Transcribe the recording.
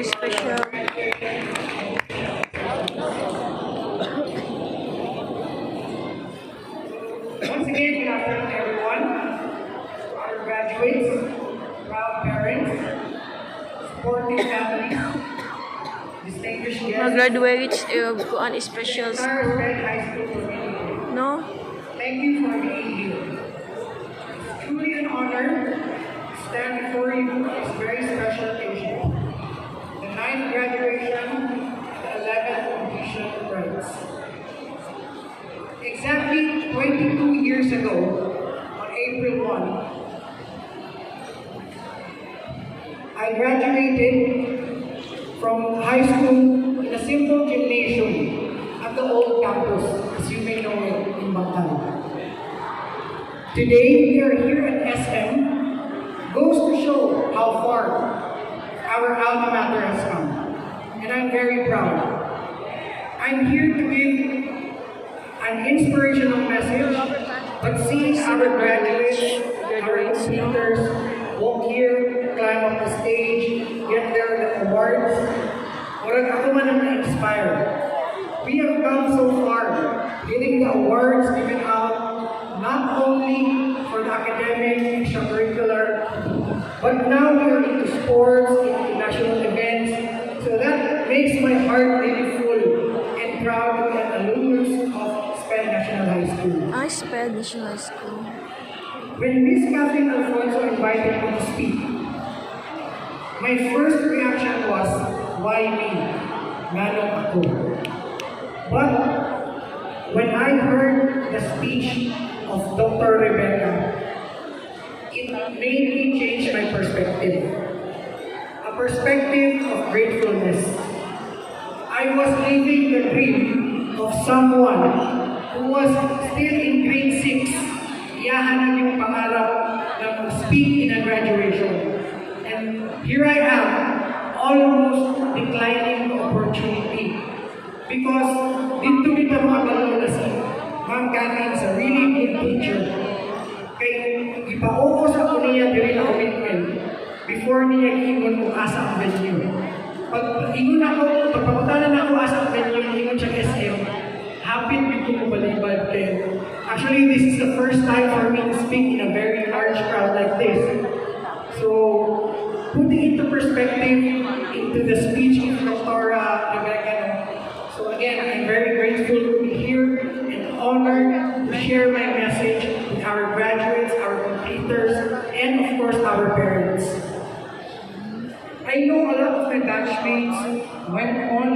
special. Once again, good afternoon everyone. Our graduates, proud parents, supportive families, distinguished Mga guests, graduates of Kuan Special entire School. Red High School community. No? Thank you for being here. It's truly an honor to stand before you on this very special occasion. The 9th graduation, the 11th completion rites. Exactly 22 years ago, on April 1, I graduated from high school in a simple gymnasium at the old campus, as you may know it, in Bangkal. Today, we are here at SM, goes to show how far our alma mater has come, and I'm very proud. I'm here to give an inspirational message, but seeing our graduates, our competitors, walk here, climb up the stage, get their awards, murag ako man ang na-inspire. We have come so far, getting the awards given out, not only for the academic, extracurricular, but now we are into sports, into national events, so that makes my heart really full and proud to be an alumnus of SPED National High School. I sped National School. When Miss Kathleen Alfonso invited me to speak, my first reaction was, why me? Manong ako. But when I heard the speech of Dr. Rebecca, it made me change my perspective. A perspective of gratefulness. I was living the dream of someone who was still in grade 6. Iyahanan yung pangarap na mag-speak in a graduation. And here I am, almost declining the opportunity. Because dito kita makabalo na si Ma'am Kathleen is a really good teacher. Kaya ipaubos ako niya diri na commitment before niya ingon kung asa ang venue. Pag ingon ako, pagpaputanan ako asa ang venue, ingon siya SM, happy dito ko balibad kayo. Actually, this is the first time for me to speak in a very large crowd like this. So, putting into perspective into the speech of Dr. Rebecca. So again, I'm very grateful to be here and honored to share my message with our graduates, our completers, and of course our parents. I know a lot of my batchmates went on